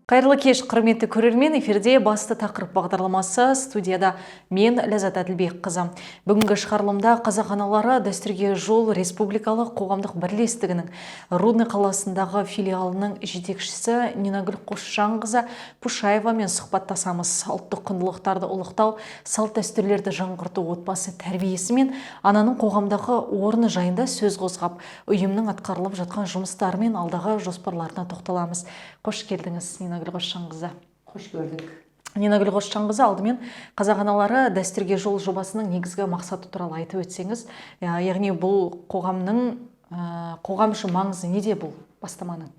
Қайырлы кеш, құрметті көрермен, эфирде басты тақырып бағдарламасы, студияда мен Ләззат Әділбекқызы. Бүгінгі шығарылымда қазақ аналары дәстүрге жол республикалық қоғамдық бірлестігінің Рудный қаласындағы филиалының жетекшісі Нинагүл Қосжанқызы Пушаевамен сұхбаттасамыз. Ұлттық құндылықтарды ұлықтау, салт дәстүрлерді жаңғырту, отбасы тәрбиесі мен ананың қоғамдағы орны жайында сөз қозғап, ұйымның атқарылып жатқан жұмыстары мен алдағы жоспарларына тоқталамыз. Қош келдіңіз, Нинагүл Қосжанқызы. Қош көрдік. Нинагүл Қосжанқызы, алдымен қазақ аналары дәстүрге жол жобасының негізгі мақсаты туралы айтып өтсеңіз, яғни бұл қоғам үшін маңызы неде бұл бастаманың?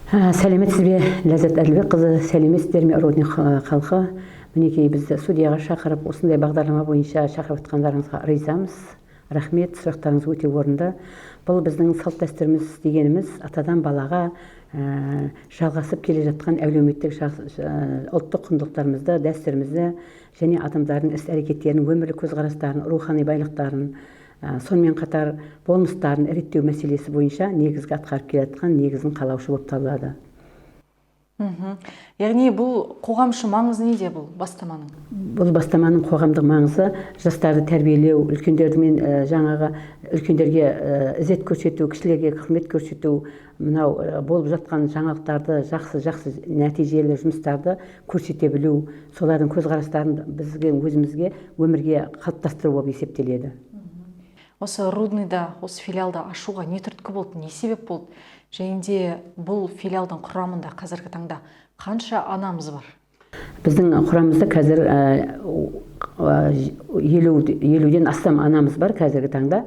Сәлеметсіз бе, Ләззат Әділбекқызы, сәлеметсіздер ме, Рудный халқы. Мінекей бізді студияға шақырып, осындай бағдарлама бойынша шақырып отқандарыңызға ризамыз. Рахмет, сұрақтарыңыз өте орынды. Бұл біздің салт дәстүріміз дегеніміз атадан балаға жалғасып келе жатқан әлеуметтік ұлттық құндылықтарымызды, дәстүрімізді және адамдардың іс-әрекеттерін, өмірлік көзқарастарын, рухани байлықтарын, сонымен қатар болмыстарын реттеу мәселесі бойынша негізгі атқарып келе жатқан негізін қалаушы болып табылады. Яғни бұл қоғам үшін маңызы неде бұл бастаманың? Бұл бастаманың қоғамдық маңызы жастарды тәрбиелеу, үлкендерге ізет көрсету, кішілерге құрмет көрсету, мынау болып жатқан жаңалықтарды, жақсы нәтижелі жұмыстарды көрсете білу, солардың көзқарастарын бізге өзімізге өмірге қалыптастыру болып есептеледі. Осы Рудныйда, осы филиалды ашуға не түрткі болды, не себеп болды? Және де бұл филиалдың құрамында қазіргі таңда қанша анамыз бар? Біздің құрамымызда қазір 50-ден астам анамыз бар қазіргі таңда.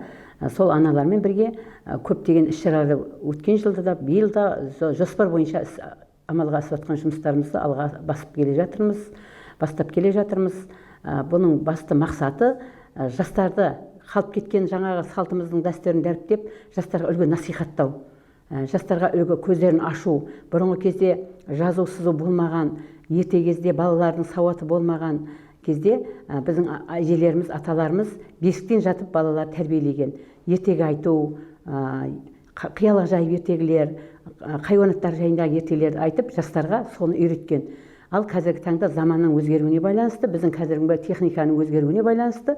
Сол аналармен бірге көптеген іс-шаралар өткен жылда да, биыл да жоспар бойынша амалға асып жатқан жұмыстарымызды алға бастап келе жатырмыз. Бұның басты мақсаты жастарды қалып кеткен жаңағы салтымыздың дәстүрін дәріптеп, жастарға үлгі насихаттау. Жастарға үлгі көздерін ашу. Бұрынғы кезде жазу сызу болмаған, ерте кезде балалардың сауаты болмаған кезде біздің әжелеріміз, аталарымыз бесіктен жатып балалар тәрбиелеген. Ертегі айту, қиялық жайып ертегілер, хайуанаттар жайындағы ертегілерді айтып, жастарға соны үйреткен. Ал қазіргі таңда заманның өзгеруіне байланысты, біздің қазіргі техниканың өзгеруіне байланысты,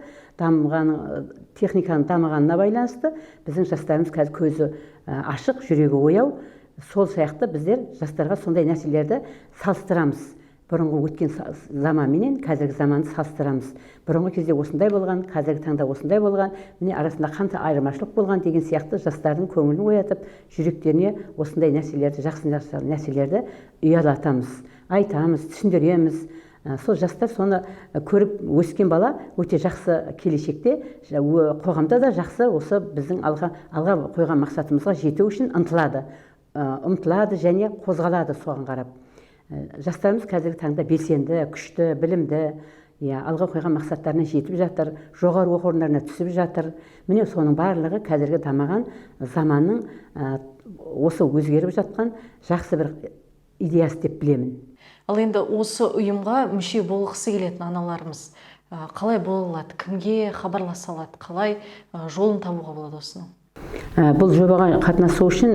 техниканың дамығанына байланысты, біздің жастарымыз қазір көзі ашық, жүрегі ояу. Сол сияқты біздер жастарға сондай нәрселерді салыстырамыз. Бұрынғы өткен заманменен қазіргі заманды салыстырамыз. Бұрынғы кезде осындай болған, қазіргі таңда осындай болған, міне арасында қанша айырмашылық болған деген сияқты жастардың көңілін оятып, жүректеріне осындай нәрселерді, жақсы нәрселерді ұялатамыз, айтамыз, түсіндіреміз. Сол жастар соны көріп өскен бала өте жақсы келешекте, қоғамда да жақсы осы біздің алға қойған мақсатымызға жету үшін ұмтылады және қозғалады соған қарап. Жастарымыз қазіргі таңда белсенді, күшті, білімді, алға қойған мақсаттарына жетіп жатыр, жоғары оқу орындарына түсіп жатыр. Міне соның барлығы қазіргі дамыған заманның осы өзгеріп жатқан жақсы бір идеясы деп білемін. Ал енді осы ұйымға мүше болғысы келетін аналарымыз қалай бола алады, кімге хабарласа алады, қалай жолын табуға болады осының? Бұл жобаға қатынасу үшін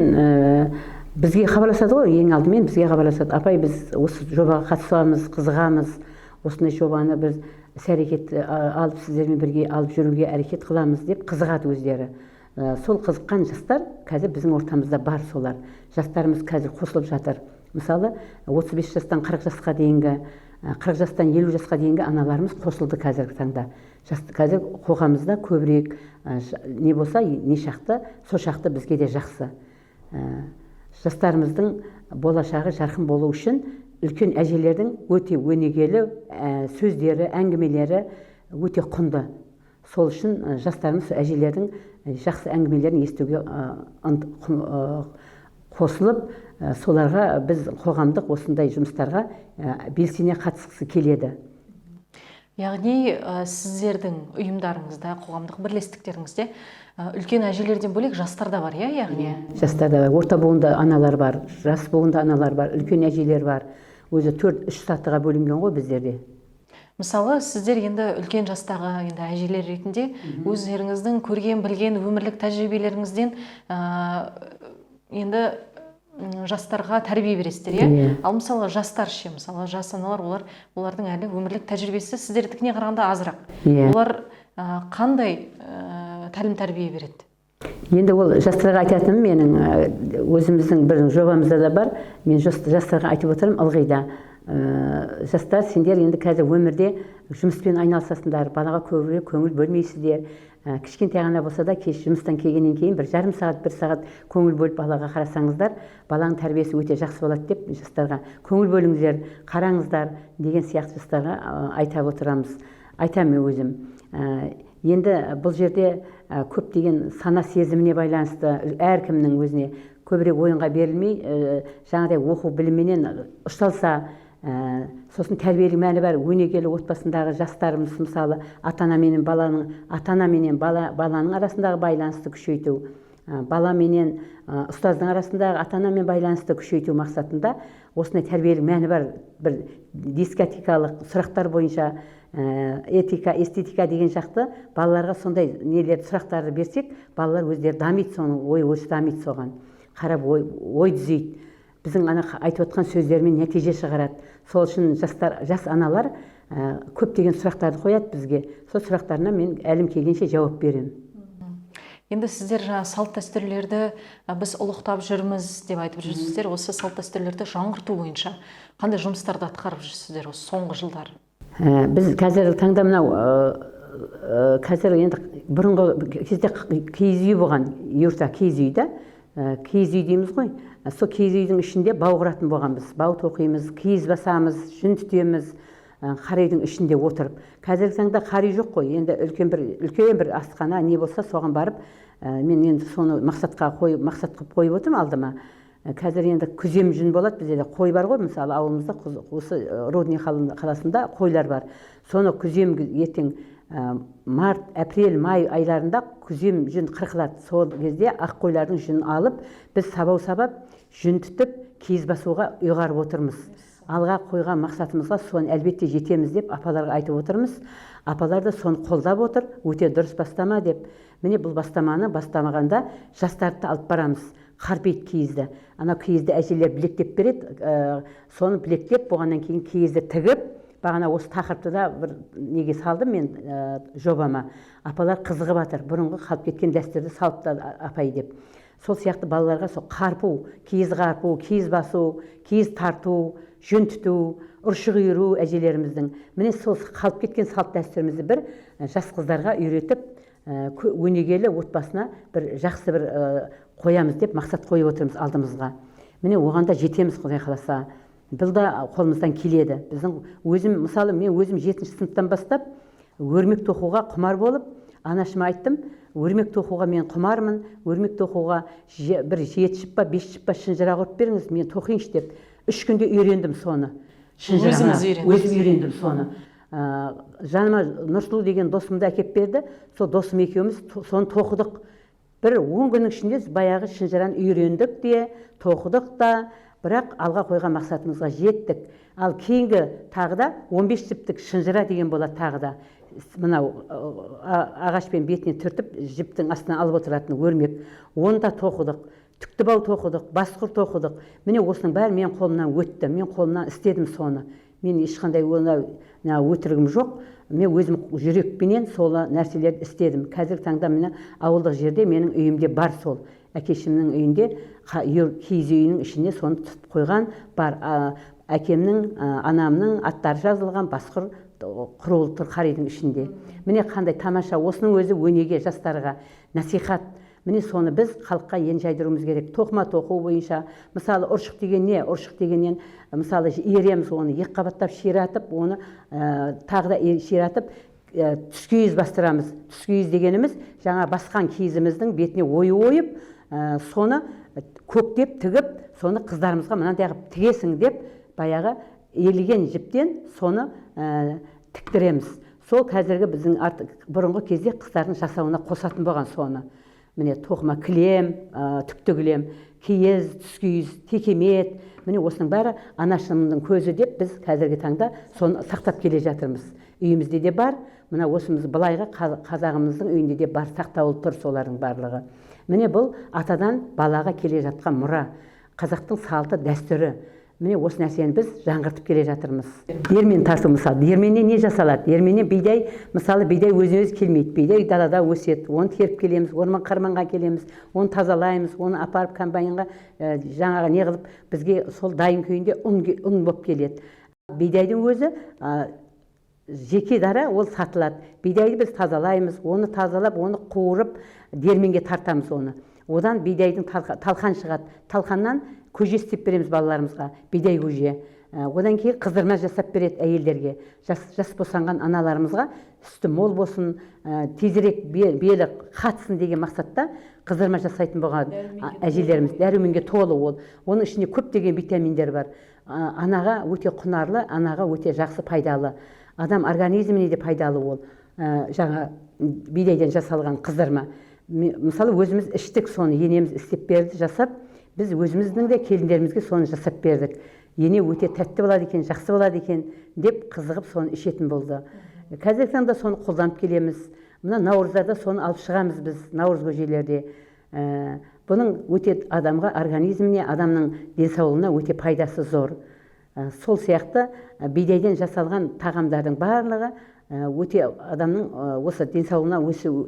бізге хабарласады ғой, ең алдымен бізге хабарласады. Апай, біз осы жобаға қатысамыз, қызығамыз, осындай жобаны біз іс-әрекет алып сіздермен бірге алып жүруге әрекет қыламыз деп қызығады өздері. Сол қызыққан жастар қазір біздің ортамызда бар солар. Жастарымыз қазір қосылып жатыр. Мысалы, 35 жастан 40 жасқа дейінгі, 40 жастан 50 жасқа дейінгі аналарымыз қосылды қазіргі таңда. Қазір қоғамымызда көбірек не болса, не шақты, сол шақты бізге де жақсы. Жастарымыздың болашағы жарқын болу үшін үлкен әжелердің өте өнегелі сөздері, әңгімелері өте құнды. Сол үшін жастарымыз әжелердің жақсы әңгімелерін естуге қосылып, соларға біз қоғамдық осындай жұмыстарға белсене қатысқысы келеді. Яғни сіздердің ұйымдарыңызда, қоғамдық бірлестіктеріңізде үлкен әжелерден бөлек жастар да бар, яғни? Жастар да бар, орта буында аналар бар, жас буында аналар бар, үлкен әжелер бар. Өзі 4-3 сатыға бөлінген ғой біздерде. Мысалы, сіздер енді үлкен жастағы әжелер ретінде өздеріңіздің көрген, білген өмірлік тәжірибелеріңізден енді жастарға тәрбие бересіздер, иә? Ал мысалы жастар ше, мысалы жас аналар, олардың әлі өмірлік тәжірибесі сіздердікіне қарағанда азырақ. Олар қандай тәлім тәрбие береді? Енді ол жастарға айтатыным менің өзіміздің бір жобамызда да бар. Мен жастарға айтып отырмын ылғи да. Жастар, сендер енді қазір өмірде жұмыспен айналысасыңдар, балаға көбірек көңіл бөлмейсіздер. Кішкентай ғана болса да кеш жұмыстан келгеннен кейін бір жарым сағат, бір сағат көңіл бөліп балаға қарасаңыздар, баланың тәрбиесі өте жақсы болады деп жастарға көңіл бөліңіздер, қараңыздар деген сияқты жастарға айтап отырамыз. Айтамын өзім. Енді бұл жерде көптеген сана сезіміне байланысты әркімнің өзіне көбірек ойынға берілмей, жаңағыдай оқу білімменен ұшталса, сосын тәрбиелік мәні бар өнегелі отбасындағы жастарымыз мысалы ата-ана менен баланың арасындағы байланысты күшейту, бала менен ұстаздың арасындағы ата-ана мен байланысты күшейту мақсатында осындай тәрбиелік мәні бар бір дискотекалық сұрақтар бойынша этика, эстетика деген жақты балаларға сондай нелер сұрақтарды берсек, балалар өздері дамиды, соның ой-өрісі дамиды, соған қарап ой түзейді. Біздің айтып отқан сөздермен нәтиже шығарады. Сол үшін жас аналар көптеген сұрақтарды қояды бізге. Сол сұрақтарына мен әлім келгенше жауап беремін. Енді сіздер салт дәстүрлерді біз ұлықтап жүрміз деп айтып жүрсіздер. Осы салт дәстүрлерді жаңғырту бойынша қандай жұмыстарды атқарып жүрсіздер осы соңғы жылдар? Біз қазір таңда мынау қазір енді бұрынғы кезде киіз үй болған, юрта киіз үй да, киіз үй дейміз ғой. Сол киіз үйдің ішінде бау құратын болғанбыз. Бау тоқимыз, киіз басамыз, жүн түтеміз, қара үйдің ішінде отырып. Қазіргі таңда қара үй жоқ қой. Енді үлкен бір асхана не болса соған барып, мен енді соны мақсат қылып қойып отырмын алдыма. Қазір енді күзем жүн болады, бізде де қой бар ғой, мысалы ауылымызда осы Рудный қаласында қойлар бар. Соны күзем ертең март, апрель, май айларында күзем жүн қырқылады. Сол кезде ақ қойлардың жүнін алып, біз сабау сабап, жүн түтіп, киіз басуға ұйғарып отырмыз. Алға қойған мақсатымызға соны әлбетте жетеміз деп апаларға айтып отырмыз. Апалар да соны қолдап отыр, өте дұрыс бастама деп. Міне бұл бастаманы бастамағанда жастарды алып барамыз. Қарпиды киізді. Ана киізді әжелер білектеп береді. Соны білектеп, болғаннан кейін киізді тігіп, бағана осы тақырыпты да бір неге салдым мен жобама. Апалар қызығып жатыр, бұрынғы қалып кеткен дәстүрді салыпты апай деп. Сол сияқты балаларға сол қарпу, киіз басу, киіз тарту, жүн түту, ұршық үйіру әжелеріміздің. Міне сол қалып кеткен салт дәстүрімізді бір жас қыздарға үйретіп, өнегелі отбасына бір жақсы бір қоямыз деп мақсат қойып отырмыз алдымызға. Міне оған да жетеміз Құдай қаласа. Бұл да қолымыздан келеді. Мысалы мен өзім 7-ші сыныптан бастап өрмек тоқуға құмар болып, анашыма айттым, өрмек тоқуға мен құмармын, өрмек тоқуға бір 7 шыппа, 5 шыппа шынжырақ ұрып беріңіз, мен тоқиыншы деп. 3 күнде үйрендім соны. Өзім үйрендім соны. Жаныма Нұрсұлу деген досымды әкеп берді. Сол досым екеуміз соны тоқыдық. Бір 10 күннің ішінде баяғы шынжыраны үйрендік де, тоқыдық да, бірақ алға қойған мақсатымызға жеттік. Ал кейінгі тағы да 15 жіптік шынжыра деген болады тағы да. Мынау ағашпен бетіне түртіп, жіптің астына алып отыратын өрмек. Оны да тоқыдық. Түктібау тоқыдық, басқұр тоқыдық. Міне осының бәрі мен қолымнан өтті. Мен қолымнан істедім соны. Мен ешқандай өтірігім жоқ. Мен өзім жүрекпенен сол нәрселерді істедім. Қазіргі таңда мені ауылдық жерде менің үйімде бар сол. Әкешімнің үйінде киіз үйінің ішіне соны тұтып қойған бар. Әкемнің, анамның аттары жазылған басқұр құрулы тұр қара үйдің ішінде. Міне қандай тамаша, осының өзі өнеге жастарға насихат. Міне соны біз халыққа ен жайдыруымыз керек. Тоқыма тоқу бойынша, мысалы ұршық деген не? Ұршық дегеннен мысалы иіреміз оны, екі қабаттап ширатып, оны тағы да ширатып, түскейіз бастырамыз. Түскейіз дегеніміз жаңа басқан киізіміздің бетіне ойып, соны көктеп, тігіп, соны қыздарымызға мынандай қылып тігесің деп, баяғы елеген жіптен соны тіктіреміз. Сол қазіргі біздің бұрынғы кезде қыздардың жасауына қосатын болған соны. Міне тоқыма кілем, түкті кілем, киіз, түскейіз, текемет. Міне осының бәрі анашымның көзі деп біз қазіргі таңда соны сақтап келе жатырмыз. Үйімізде де бар, мына осымыз былайғы қазағымыздың үйінде де бар, сақтаулы тұр солардың барлығы. Міне бұл атадан балаға келе жатқан мұра. қазақтың салты дәстүрі. Міне осы нәрсені біз жаңғыртып келе жатырмыз. Диірмен тарту мысалы, диірменнен не жасалады? Диірменнен бидай, мысалы бидай өзіне-өзі келмейді. Бидай далада өседі. Оны теріп келеміз, орман қарманға келеміз, оны тазалаймыз, оны апарып комбайнға жаңағы не қылып бізге сол дайын күйінде ұн болып келеді. Бидайдың өзі жеке дара ол сатылады. Бидайды біз тазалаймыз, оны тазалап, оны қуырып диірменге тартамыз оны. Одан бидайдың талқан шығады. Талқаннан көже істеп береміз балаларымызға, бидай көже. Одан кейін қыздырма жасап береді әйелдерге. Жас босанған аналарымызға сүті мол болсын, тезірек белі қатсын деген мақсатта қыздырма жасайтын болған әжелеріміз. Дәруменге толы ол. Оның ішінде көптеген витаминдер бар. Анаға өте құнарлы, анаға өте жақсы пайдалы. Адам организміне де пайдалы ол. Жаңа бидайдан жасалған қыздырма. Мысалы өзіміз іштік соны, енеміз істеп берді, жасап, біз өзіміздің де келіндерімізге соны жасап бердік. Ене өте тәтті болады екен, жақсы болады екен деп қызығып соны ішетін болды. Қазіргі таңда соны қолданып келеміз. Мына наурызда соны алып шығамыз біз, наурыз көжелерде. Бұның өте адамға, организміне, адамның денсаулығына өте пайдасы зор. Сол сияқты бидайдан жасалған тағамдардың барлығы өте адамның осы денсаулығына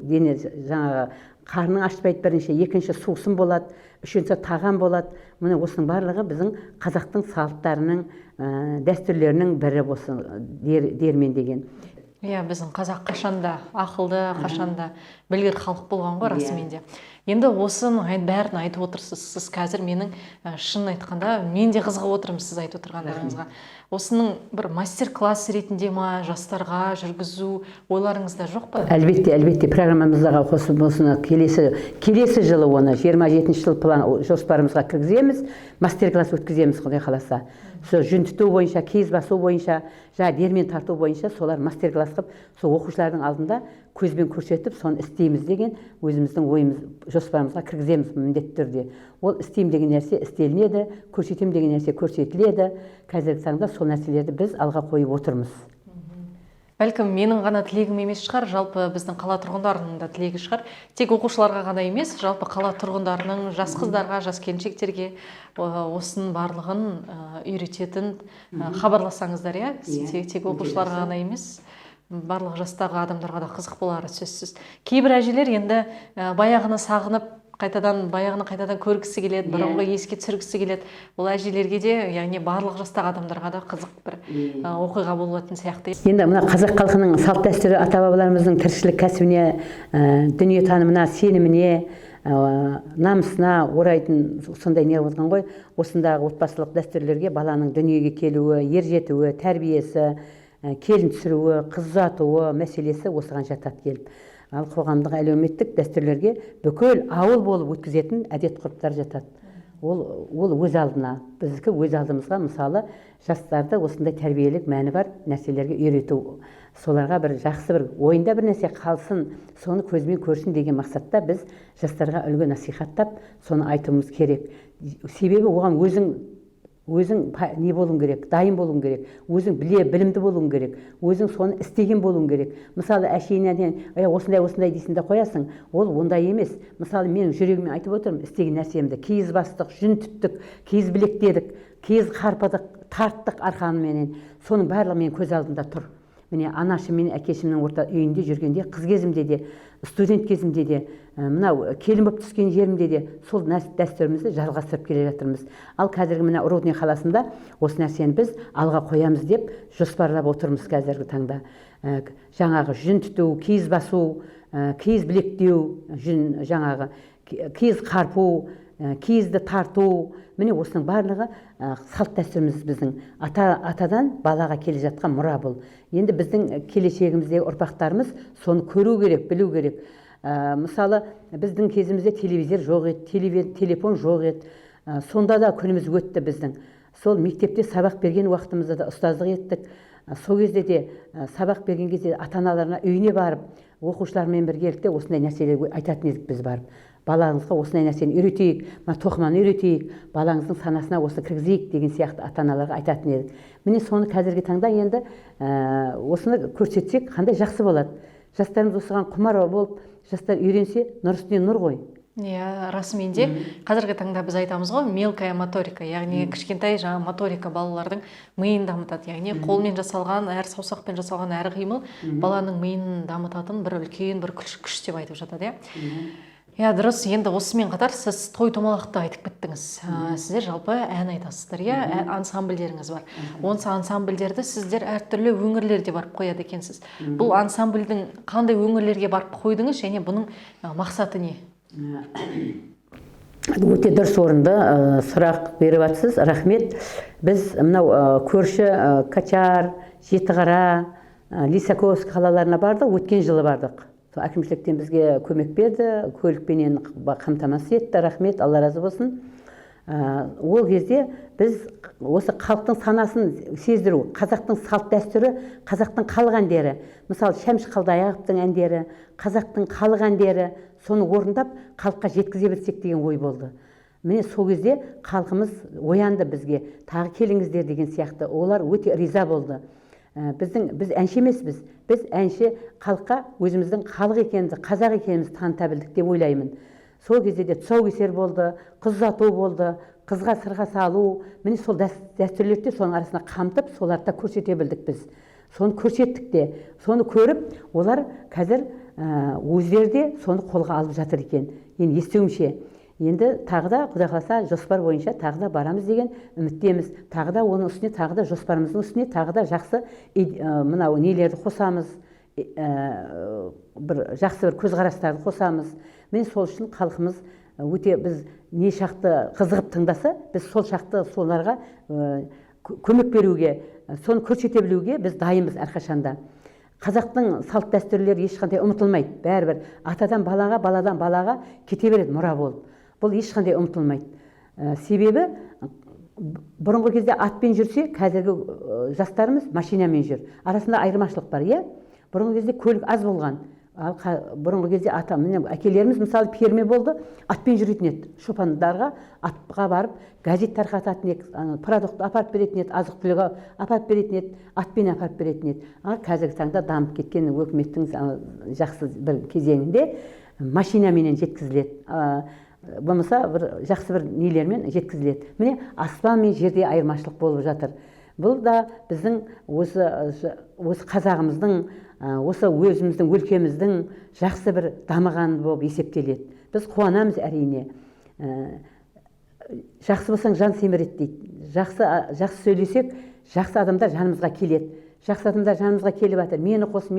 дене жаңағы қарның ашпайды бірінші, екінші сусын болады, үшінші тағам болады. Міне осының барлығы біздің қазақтың салттарының, дәстүрлерінің бірі осы диірмен деген. Иә, біздің қазақ қашанда ақылды, қашанда білгір халық болған ғой расымен де. Енді осының бәрін айтып отырсыз. Сіз қазір менің шынын айтқанда мен де қызығып отырмын сіз айтып отырғандарыңызға. Осының бір мастер-класс ретінде ма, жастарға жүргізу ойларыңызда жоқ па? Әлбетте программамызға қосып осыны келесі жылы оны 27-ші жыл план жоспарымызға кіргіземіз, мастер-класс өткіземіз Құдай қаласа. Сол жүн түту бойынша, киіз басу бойынша, диірмен тарту бойынша солар мастер-класс қылып, сол оқушылардың алдында көзбен көрсетіп, соны істейміз деген өзіміздің ойымыз, жоспарымызға кіргіземіз міндетті түрде. Ол істейм деген нәрсе істелінеді, көрсетем деген нәрсе көрсетіледі. Қазіргі таңда сол нәрселерді біз алға қойып отырмыз. Бәлкім менің ғана тілегім емес шығар, жалпы біздің қала тұрғындарының да тілегі шығар. Тек оқушыларға ғана емес, жалпы қала тұрғындарының жас қыздарға, жас келіншектерге осының барлығын үйрететін хабарласаңыздар, иә, тек оқушыларға ғана емес, барлық жастағы адамдарға да қызық болары сөзсіз. Кейбір әжелер енді баяғыны сағынып, қайтадан көргісі келеді, бұрынғы еске түсіргісі келеді. Ол әжелерге де, яғни барлық жастағы адамдарға да қызық бір оқиға болатын сияқты. Енді мына қазақ халқының салт дәстүрі, ата-бабаларымыздың тіршілік кәсібіне, дүниетанымына, сеніміне, намысына орайтын сондай не болған ғой. Осындағы отбасылық дәстүрлерге баланың дүниеге келуі, ер жетуі, тәрбиесі, келін түсіруі, қыз ұзатуы мәселесі осыған жатады келіп. Ал қоғамдық әлеуметтік дәстүрлерге бүкіл ауыл болып өткізетін әдет-ғұрыптар жатады. Ол өз алдына, біздікі өз алдымызға мысалы жастарды осындай тәрбиелік мәні бар нәрселерге үйрету, соларға бір жақсы бір ойында бір нәрсе қалсын, соны көзбен көрсін деген мақсатта біз жастарға үлгі насихаттап, соны айтуымыз керек. Себебі оған өзің не болуың керек, дайын болуың керек, өзің білімді болуың керек, өзің соны істеген болуың керек. Мысалы әшейінен осындай дейсің де қоясың, ол ондай емес. Мысалы менің жүрегіме айтып отырмын, істеген нәрсемді киіз бастық, жүн түттік, киіз білектедік, киіз қарпыдық, тарттық арқанменен. Соның барлығы менің көз алдымда тұр. Міне анашым мен әкешімнің орта үйінде жүргенде, қыз кезімде де, студент кезімде де, мынау келін болып түскен жерімде де сол дәстүрімізді жалғастырып келе жатырмыз. Ал қазіргі мына Рудный қаласында осы нәрсені біз алға қоямыз деп жоспарлап отырмыз қазіргі таңда. Жаңағы жүн түту, киіз басу, киіз білектеу, жаңағы киіз қарпу, киізді тарту, міне осының барлығы салт дәстүріміз біздің атадан балаға келе жатқан мұра бұл. Енді біздің келешегіміздегі ұрпақтарымыз соны көру керек, білу керек. Мысалы біздің кезімізде телевизор жоқ еді, телефон жоқ еді. Сонда да күніміз өтті біздің. Сол мектепте сабақ берген уақытымызда да ұстаздық еттік. Сол кезде де сабақ берген кезде ата-аналарына үйіне барып, оқушылармен біргелікте осындай нәрселер айтатын едік біз барып. Балаңызға осындай нәрсені үйретейік, тоқыманы үйретейік, балаңыздың санасына осы кіргізейік деген сияқты ата-аналарға айтатын едік. Міне соны қазіргі таңда енді осыны көрсетсек қандай жақсы болады. Жастарымыз осыған құмар болып, жастар үйренсе, нұр үстіне нұр ғой. Иә, расымен де қазіргі таңда біз айтамыз ғой, мелкая моторика, яғни кішкентай жаңа моторика балалардың миын дамытады. Яғни қолмен жасалған, әр саусақпен жасалған әр қимыл баланың миын дамытатын бір үлкен бір күш деп айтып жатады, иә. Иә, дұрыс. Енді осымен қатар сіз той томалақты айтып кеттіңіз. Сіздер жалпы ән айтасыздар, иә, ансамбльдеріңіз бар. Осы ансамбльдерді сіздер әртүрлі өңірлерде барып қояды екенсіз. Бұл ансамбльдің қандай өңірлерге барып қойдыңыз және бұның мақсаты не? Өте дұрыс орынды сұрақ беріп жатсыз, рахмет. Біз мынау көрші Качар, Жетіқара, Лисаковск қалаларына бардық, өткен жылы бардық. Әкімшіліктен бізге көмек берді, көлікпенен қамтамасыз етті, рахмет, Алла разы болсын. Ол кезде біз осы халықтың санасын сездіру, қазақтың салт дәстүрі, қазақтың халық әндері, мысалы Шәмші Қалдаяқовтың әндері, қазақтың халық әндері, соны орындап халыққа жеткізе білсек деген ой болды. Міне сол кезде халқымыз оянды бізге, тағы келіңіздер деген сияқты. Олар өте риза болды. Біз әнші емеспіз, біз әнші халыққа өзіміздің халық екенімізді, қазақ екенімізді таныта білдік деп ойлаймын. Сол кезде де тұсаукесер болды, қыз ұзату болды, қызға сырға салу, міне сол дәстүрлерді соның арасына қамтып, соларды көрсете білдік біз. Соны көрсеттік те, соны көріп, олар қазір өздері де соны қолға алып жатыр екен. Енді естуімше, енді тағы да Құдай қаласа жоспар бойынша тағы да барамыз деген үміттеміз. Тағы да оның үстіне, тағы да жоспарымыздың үстіне тағы да жақсы мынау нелерді қосамыз, жақсы бір көзқарастарды қосамыз. Мен сол үшін халқымыз өте біз не шақты қызығып тыңдаса, біз сол шақты соларға көмек беруге, соны көрсете білуге біз дайынбыз әрқашанда. Қазақтың салт дәстүрлері ешқандай ұмытылмайды. Бәрібір атадан балаға, баладан балаға кете береді мұра болып. Бұл ешқандай ұмытылмайды. Себебі бұрынғы кезде атпен жүрсе, қазіргі жастарымыз машинамен жүр. Арасында айырмашылық бар, иә? Бұрынғы кезде көлік аз болған. Бұрынғы кезде әкелеріміз мысалы перме болды, атпен жүретін еді. Шопандарға атқа барып, газет тарқататын еді, продукт апарып беретін еді, азық түлігі апарып беретін еді, атпен апарып беретін еді. Қазіргі таңда дамып кеткен өкіметтің жақсы бір кезеңінде машинаменен жеткізіледі. Болмаса жақсы бір нелермен жеткізіледі. Міне аспан мен жерде айырмашылық болып жатыр. Бұл да біздің осы қазағымыздың, осы өзіміздің өлкеміздің жақсы бір дамығаны болып есептеледі. Біз қуанамыз әрине. Жақсы болсаң жан семіреді дейді. Жақсы сөйлесек, жақсы адамдар жанымызға келеді. Жақсы адамдар жанымызға келіп жатыр. Мені қос,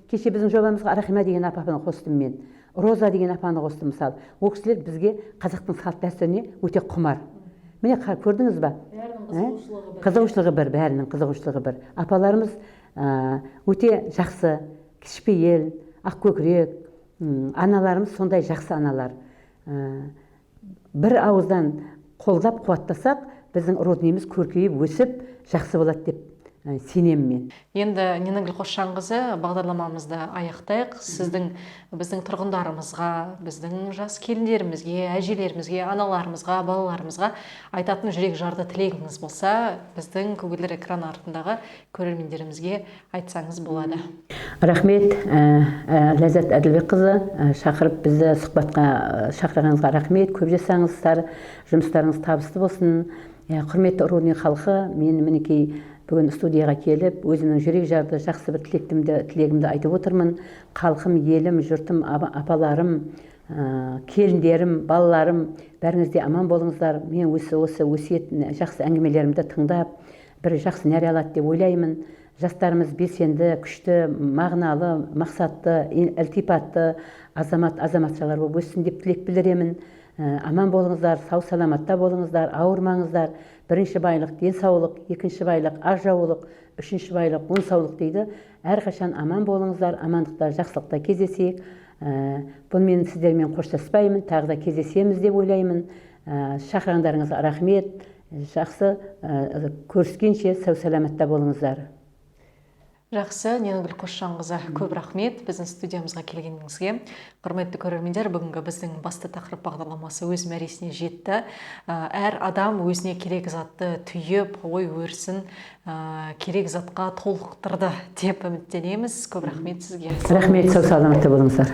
кеше біздің жобамызға Рахима деген апаны қостым мен. Роза деген апаны қостым мысалы. Ол кісілер бізге қазақтың салт дәстүріне өте құмар. Міне көрдіңіз ба? Қызығушылығы бір, бәрінің қызығушылығы бір. Апаларымыз өте жақсы, кішіпейіл, ақкөкірек, аналарымыз сондай жақсы аналар. Бір ауыздан қолдап қуаттасақ, біздің роднеміз көркейіп өсіп жақсы болады деп сенемін мен. Енді Нинагүл Қосжанқызы, бағдарламамызды аяқтайық. Біздің тұрғындарымызға, біздің жас келіндерімізге, әжелерімізге, аналарымызға, балаларымызға айтатын жүрек жарды тілегіңіз болса, біздің көгілдір экран артындағы көрермендерімізге айтсаңыз болады. Рахмет, Ләззат Әділбекқызы, шақырып бізді сұхбатқа шақырғаныңызға рахмет. Көп жасаңыздар, жұмыстарыңыз табысты болсын. Құрметті Рудный халқы, мен мінекей бүгін студияға келіп, өзімнің жүрек жарды жақсы бір тілегімді айтып отырмын. Халқым, елім, жұртым, апаларым, келіндерім, балаларым, бәріңізде аман болыңыздар. Мен осы өсиет жақсы әңгімелерімді тыңдап, бір жақсы нәре алады деп ойлаймын. Жастарымыз белсенді, күшті, мағыналы, мақсатты, ілтипатты азаматшалар болып өссін деп тілек білдіремін. Аман болыңыздар, сау саламатта болыңыздар, ауырмаңыздар. Бірінші байлық денсаулық, екінші байлық ақжаулық, үшінші байлық оңсаулық дейді. Әрқашан аман болыңыздар, амандықта, жақсылықта кездесейік. Бұнымен сіздермен қоштаспаймын, тағы да кездесеміз деп ойлаймын. Шақырғандарыңызға рахмет. Жақсы көріскенше сау саламатта болыңыздар. Жақсы, Нинагүл Қосжанқызы, көп рахмет біздің студиямызға келгеніңізге. Құрметті көрермендер, бүгінгі біздің басты тақырып бағдарламасы өз мәресіне жетті. Әр адам өзіне керек затты түйіп, ой өрсін, керек затқа толықтырды деп үміттенеміз. Көп рахмет сізге. Рахмет, сау саламатта болыңыздар.